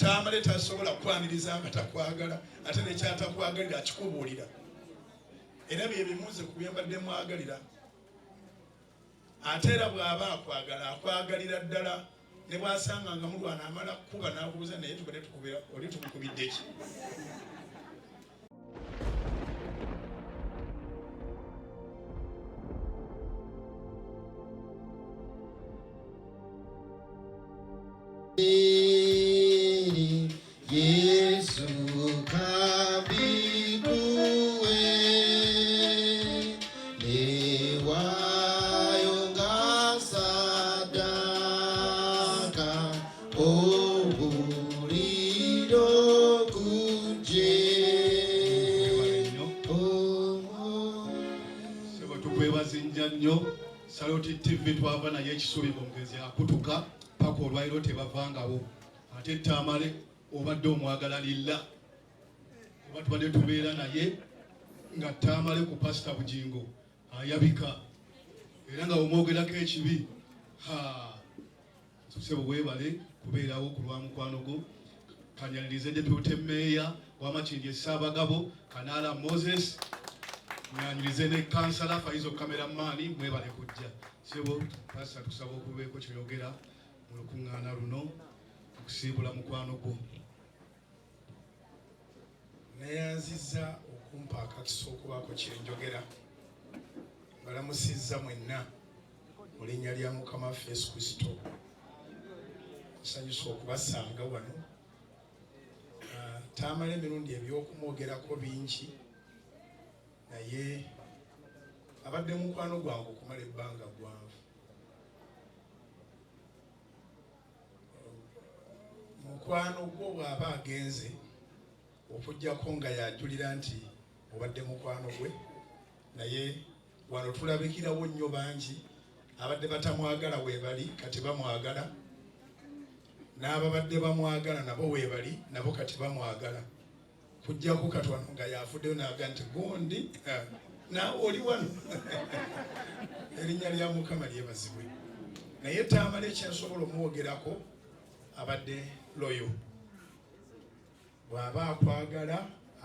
Tamale tasobola kwaniriza nga takwagala ate ne kyatakwagalira akikubuulira era bye bimuze ku byembadde mwagalira ate era bw'aba akwagalira ddala ne bw'asanga nga mulwana amala kuba n'abuuza naye tubadde tukubira oli tumukubidde ki Yesu kabikuwe newayonga sadaka obuliro kuje sebo tukwebaza nnyo Saloti TV twava naye ekisubi bongezi akutuka paka olwairo tebavangawo ate Tamale obadde omwagala lilla oba tubadde tubeera naye nga Tamale ku Pastor Bujingo ayabika era nga omwogerako ekibi sebo webale kubeerawo ku lwa mukwano gwo kanyalirize Deputy Mayor w'Amakindye Ssaabagabo Kanaala Moses nyanyirize ne kansala Faizo Cameraman mwebale kujja sebo Pastor tusaba okubeeko kyoyogera mu lukuŋŋaana luno okusiibula mukwano gwo. neyanzizza okumpa akakisa okubaako kyenjogera balamusizza mwenna mu linnya lya Mukama waffe Yesu Kristo nsanyusa okubasanga wano Tamale emirundi ebyokumwogerako bingi naye abadde mukwano gwange okumala ebbanga gwanvu mukwano gwo bw'aba agenze okujjako nga yajulira nti obadde mukwano gwe naye wano tulabikirawo nnyo bangi abadde batamwagala weebali kati bamwagala n'ababadde bamwagala nabo weebali nabo kati bamwagala kujjako katwano nga yafuddeyo n'aga nti gundi naawe oli wano erinnya lya Mukama lyebazibwe naye Tamale ekyensobola omwogerako abadde loyo bw'aba akwagala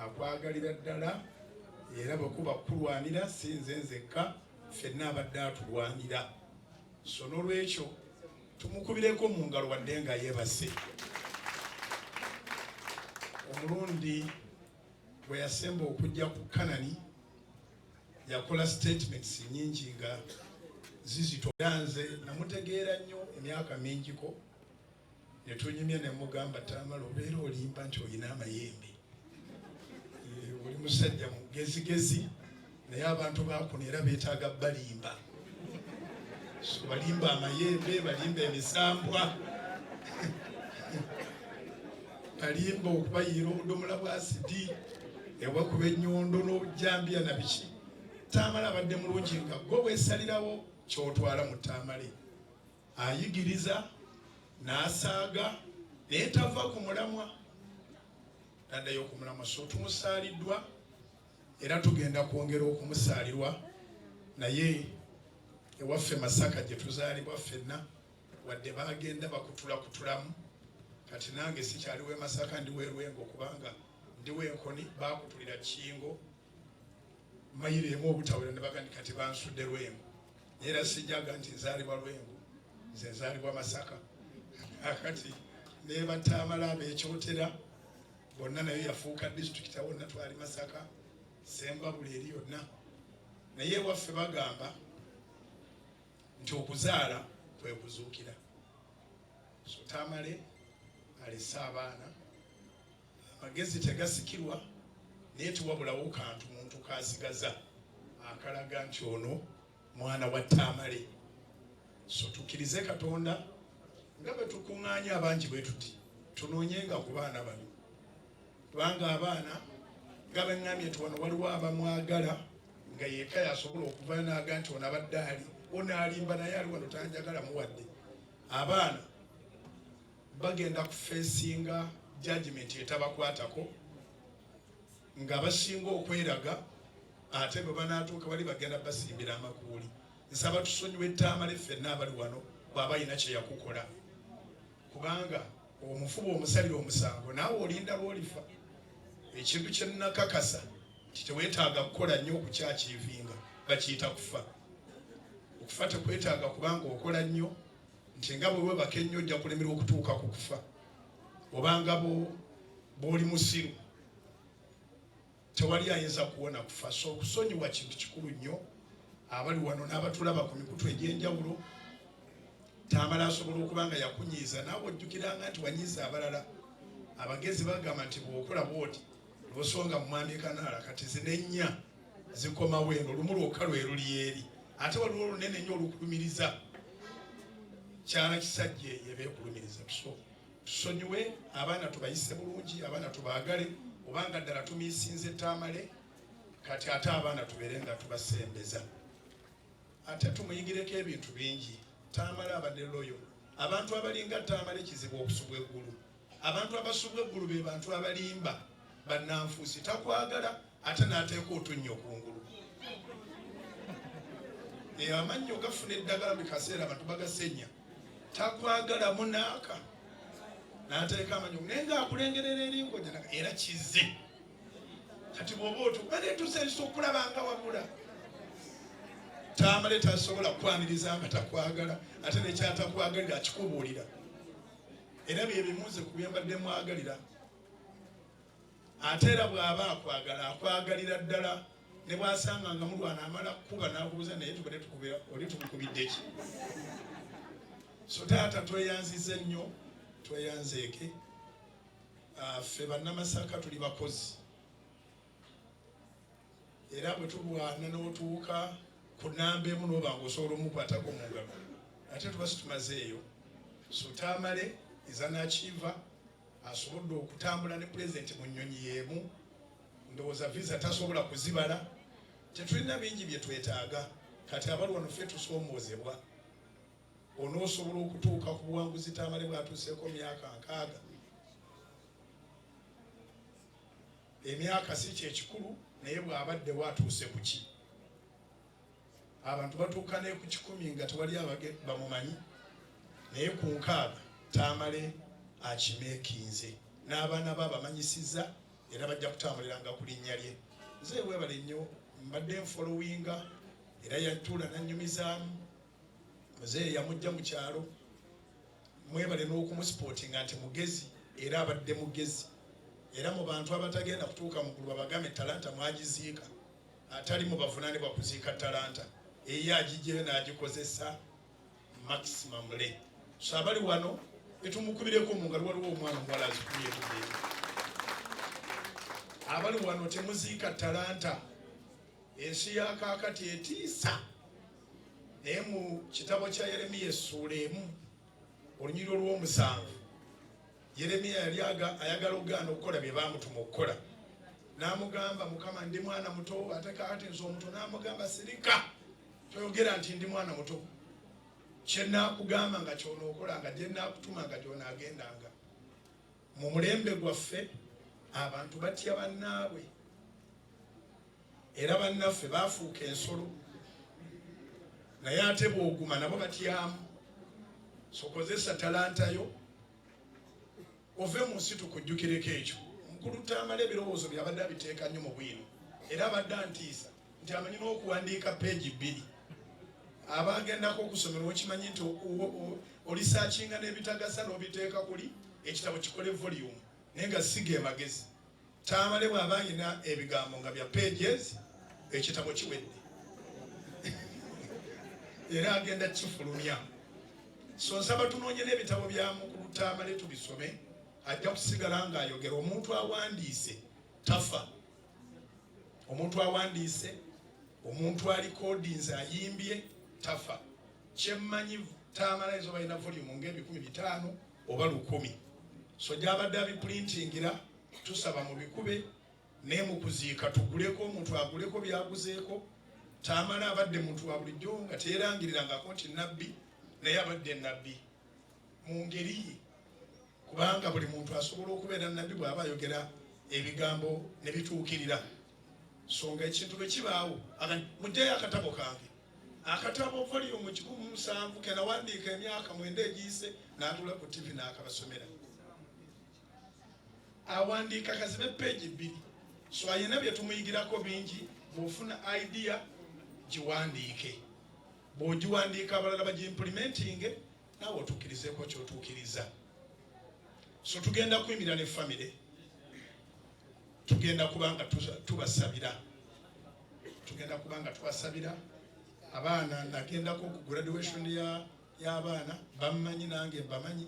akwagalira ddala era bwe kuba kulwanira si nze nzekka ffenna abadde atulwanira so n'olwekyo tumukubireko mu ngalo wadde nga yeebase omulundi bwe yasemba okujja ku Kanani yakola statements nyingi nga zizito nze namutegeera nnyo emyaka mingiko netunyumye ne mugamba Tamale obeera olimba nti olina amayembe oli musajja mugezigezi naye abantu bakuno era beetaaga balimba so balimba amayembe balimba emisambwa balimba okubayiira obudomola bwa asidi ewakuba ennyondo n'obujambiya na biki Tamale abadde mulungi nga gwe weesalirawo kyotwala mu Tamale ayigiriza n'asaaga naye tava ku mulamwa taddayo ku mulamwa so tumusaaliddwa era tugenda kwongera okumusaalirwa naye ewaffe Masaka gye tuzaalibwa ffenna wadde bagenda bakutulakutulamu kati nange sikyaliwo e Masaka ndiwo e Lwengo kubanga ndiwo enkoni bakutulira Kingo mayiro emu obutawera ne bagandi kati bansudde Lwengo naye era sijjaga nti nzaalibwa Lwengo nze nzaalibwa Masaka akati neba Tamale ab'ekyotera bonna naye yafuuka disitulikiti wonna twali Masaka Sembabule eri yonna naye waffe bagamba nti okuzaala kwe kuzuukira so Tamale alese abaana amagezi tegasikirwa naye tuwabulawo kantu muntu kasigaza akalaga nti ono mwana wa Tamale so tukkirize Katonda nga bwe tukuŋŋaanya abangi bwe tuti tunoonyenga ku baana bano kubanga abaana nga bwe ŋŋambye nti wano waliwo abamwagala nga yekka yasobola okuva n'aga nti ono abadde ali onaalimba naye ali wano tanjagala muwadde abaana bagenda kufeesinga judgment etabakwatako nga basinga okweraga ate bwe banaatuuka bali bagenda basimbira amakuuli nsaba tusonyiwe Tamale ffenna abali wano bw'aba alina kye yakukola kubanga omufuba omusalira omusango naawe olinda lwolifa. Ekintu kye nnakakasa nti teweetaaga kukola nnyo okukyakiivinga, bakiyita kufa. Okufa tekwetaaga kubanga okola nnyo, nti nga bwe webaka ennyo ojja kulemerwa okutuuka ku kufa. Obanga bw'oli musiru tewali ayinza kuwona kufa. So okusonyiwa kintu kikulu nnyo. Abali wano n'abatulaba ku mikutu egy'enjawulo, Tamale asobola okuba nga yakunyiiza naawe ojjukiranga nti wanyiiza abalala. Abagezi bagamba nti bw'okola bw'oti lw'osonga mu mwami Kanaala kati zinennya zikomawo eno, lumu lwokka lwe luli eri. Ate waliwo olunene nnyo olukulumiriza. Kyala kisajja yebeekulumiriza. Tusonyiwe abaana tubayise bulungi, abaana tubaagale, obanga ddala tumiisinze Tamale, kati ate abaana tubeere nga tubasembeza. Ate tumuyigireko ebintu bingi. Tamale abadde loyo. Abantu abalinga Tamale kizibu okusubwa eggulu. Abantu abasubwa eggulu be bantu abalimba bannanfuusi. Takwagala ate n'ateeka otunnyo kungulu. Amannyo gafuna eddagala buli kaseera abantu bagasenya. Takwagala munaaka n'ateeka amannyo naye ng'akulengerera eringoja era kizze. Kati bw'oba otuuka okulaba nga wabula. Tamale tasobola kukwaniriza nga takwagala, ate n'ekyatakwagalira akikubuulira. Era bye bimuze ku bye mbadde mwagalira. Ate era bw'aba akwagala, akwagalira ddala. Ne bw'asanga nga mulwana amala kukuba n'akubuuza naye tubadde tukubira oli tukukubidde ki? So taata tweyanzize nnyo, tweyanzeeke. Ffe bannamasaka tuli bakozi. Era bwe tulwana n'otuuka ku nnamba emu n'oba ng'osobola omukwatako mu ngalo, ate tuba situmazeeyo. So Tamale izanaakiva asobodde okutambula ne pulezidenti mu nnyonyi y'emu. Ndowooza visa tasobola kuzibala. Tetulina bingi bye twetaaga. Kati abali wano ffe tusoomoozebwa. Onoosobola okutuuka ku buwanguzi Tamale bw'atuuseeko myaka 6. Emyaka si kyekikulu naye bw'abadde watuuse ku ki? Abantu batuuka ne ku 10 nga tewali bamumanyi, naye ku 6 Tamale akimeekinze. N'abaana be abamanyisizza era bajja kutambuliranga ku linnya lye. Nze weebale nnyo, mbadde nfolowinga era yatuula nannyumizaamu. Muzeeyi yamujja mu kyalo, mwebale n'okumusipotinga nti mugezi era abadde mugezi. Era mu bantu abatagenda kutuuka mu ggulu babagambe talanta mwagiziika, atali mu bavunaanibwa kuziika talanta. Eyo agijjeyo n'agikozesa maximum le. So abali wano etumukubireko mu ngalo waliwo omwana omuwala azikubye tubeera. Abali wano temuziika talanta. Ensi ya kaakati etiisa. Naye mu kitabo kya Yeremiya essuula 1 olunyiriri olw'7 Yeremiya yali ayagala okugaana okukola bye baamutuma okukola. N'amugamba Mukama ndi mwana muto ate kaakati nze omuto. N'amugamba sirika toyogera nti ndi mwana muto. Kye naakugamba nga ky'onookolanga, gye naakutuma nga gy'onaagendanga. Mu mulembe gwaffe abantu batya bannaabwe era bannaffe baafuuka ensolo, naye ate bw'oguma nabo batyamu. Sokozesa talanta yo ove mu nsi tukujjukireko ekyo. Mukulu Tamale ebirowoozo byabadde abiteeka nnyo mu bwino era abadde antiisa nti amanyi n'okuwandiika peegi 2. Abagendako okusomera okimanyi nti olisaakinga n'ebitagasa n'obiteeka kuli ekitabo kikole volume naye nga siga magezi. Tamale bw'aba alina ebigambo nga bya pages, ekitabo kiwedde era agenda kifulumya. So nsaba tunoonye n'ebitabo bya Mukulu Tamale tubisome, ajja kusigala ng'ayogera. Omuntu awandiise tafa. Omuntu awandiise, omuntu alikodinze ayimbye tafa. Kyemmanyi Tamale ezo balina volume ng'ebikumi 5 oba 10. So gy'abadde abiprintingira tusaba mu bikube ne mu kuziika tuguleko, omuntu aguleko byaguzeeko. Tamale abadde muntu wa bulijjo nga teerangirirangako nti nabbi, naye abadde nabbi mu ngeri ye, kubanga buli muntu asobola okubeera nabbi bw'aba ayogera ebigambo ne bituukirira. So nga ekintu bwe kibaawo mujjayo akatabo kange, akatabo volume 17 ke nawandiika emyaka 9 egiyise, n'atula ku TV n'akabasomera. awandiika kazibe peegi 2 so ayina bye tumuyigirako bingi bw'ofuna idea giwandiike bw'ogiwandiika abalala bagimplementinge naawe otuukirizeko kyotuukiriza so tugenda kuyimirira ne famire tugenda kubanga tubasabira abaana nagendako ku graduation y'abaana bammanyi nange mbamanyi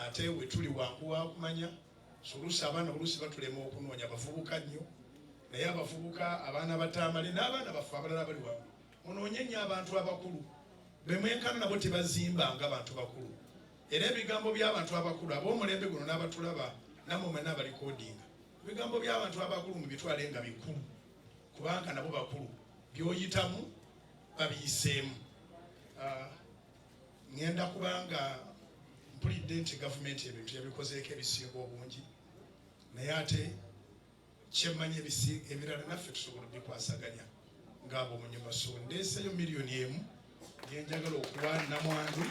ate we tuli wangu wa kumanya solusi abaana oluusi batulema okunoonya abavubuka nnyo naye abavubuka abaana bataamale n'abaana baffe abalala bali wamu munoonye nnyo abantu abakulu bemwenkana nabo tebazimba nga abantu bakulu era ebigambo by'abantu abakulu ab'omulembe guno n'abatulaba namwe mwena abalikodinga ebigambo by'abantu abakulu mubitwale nga bikulu kubanga nabo bakulu byoyitamu babiyiseemu ngenda kubanga mpulidde nti gavumenti ebintu yabikozeeko ebisinga obungi naye ate kyemmanyi ebirala naffe tusobola obikwasaganya ngaabo mu nyumba so ndeeseyo miliyoni emu gyenjagala okuwa namwandu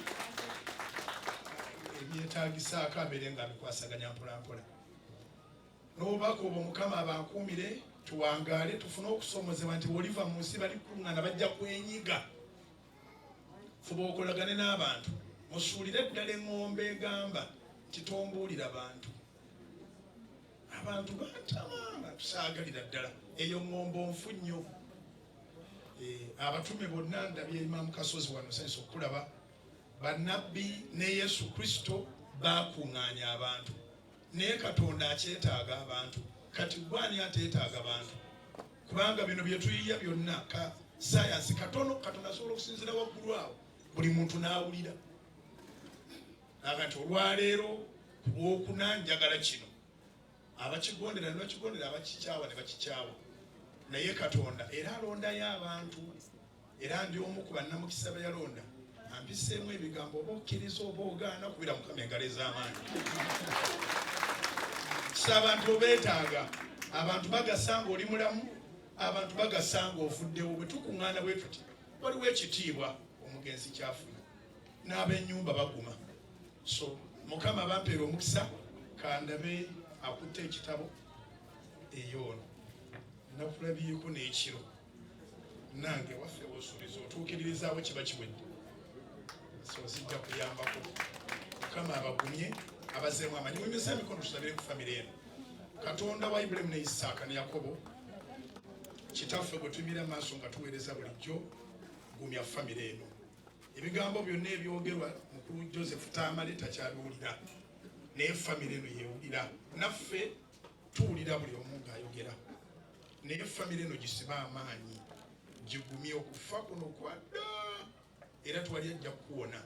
ebyetaagisaako abeere nga abikwasaganya mpolampola n'obubaka obwo mukama abankuumire tuwangaale tufune okusomozebwa nti bw'oliva mu nsi bali kuŋŋaana bajja kwenyiga fuba okolagane n'abantu musuulire ddala eŋŋombe egamba nti tombuulira abantu bantama tusaagalira ddala eyo ŋŋombe onfu nnyo abatume bonna ndabye Imam Kasozi wano senso okulaba bannabbi ne Yesu Kristo bakuŋŋaanya abantu naye Katonda akyetaaga abantu kati gwani ateetaaga bantu kubanga bino bye tuyiya byonna ka sayansi katono Katonda asobola okusinzira waggulu awo buli muntu n'awulira agati olwaleero ku Lwokuna njagala kino abakigondera ne bakigondera abakikyawa ne bakikyawa naye Katonda era alondayo abantu era ndi omu ku bannamukisa be yalonda ampiseemu ebigambo oba okkiriza oba ogaana kubira Mukama engalo ez'amaanyi kisa abantu obeetaaga abantu bagasanga oli mulamu abantu bagasanga ofuddewo bwe tukuŋŋaana bwe tuti waliwo ekitiibwa omugenzi kyafuna n'ab'ennyumba baguma so Mukama bampeera omukisa kandabe akutte ekitabo eyoono nakulabyeko n'ekiro nange waffe wosuubiza otuukiririzaawo kiba kiwedde so zijja kuyambako Mukama abagumye abazeemu amanyi mwemesa emikono tusabire ku famire eno Katonda wa Ibulayimu ne Isaaka ne Yakobo kitaffe gwe tumira maaso nga tuweereza bulijjo gumya famire eno ebigambo byonna ebyogerwa mukulu Joseph Tamale takyabiwulira naye famire eno yeewulira naffe tuwulira buli omu ng'ayogera naye famire eno gisiba amaanyi gigumye okufa kuno kwadda era twali ajja kuwona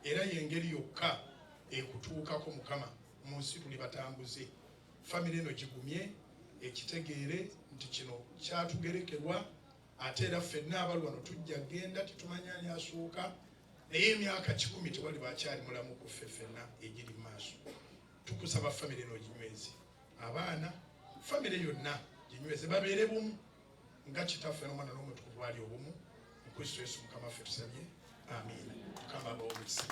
era yengeri yokka ekutuukako Mukama mu nsi tuli batambuze famire eno gigumye ekitegeere nti kino kyatugerekerwa ate era ffenna abali wano tujja genda tetumanyani asooka naye emyaka 10 tewali bakyali mulamu ku ffe ffenna egiri mu maaso tukusaba famire eno ginyweze abaana famire yonna ginyweze babeere bumu nga kitaffe n'omwana n'omutukuvu ali obumu mu Kristo Yesu Mukama waffe tusabye amiina Mukama abawomukisa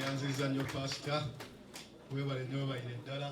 yanziriza nnyo pasita webale nnyo bayire ddala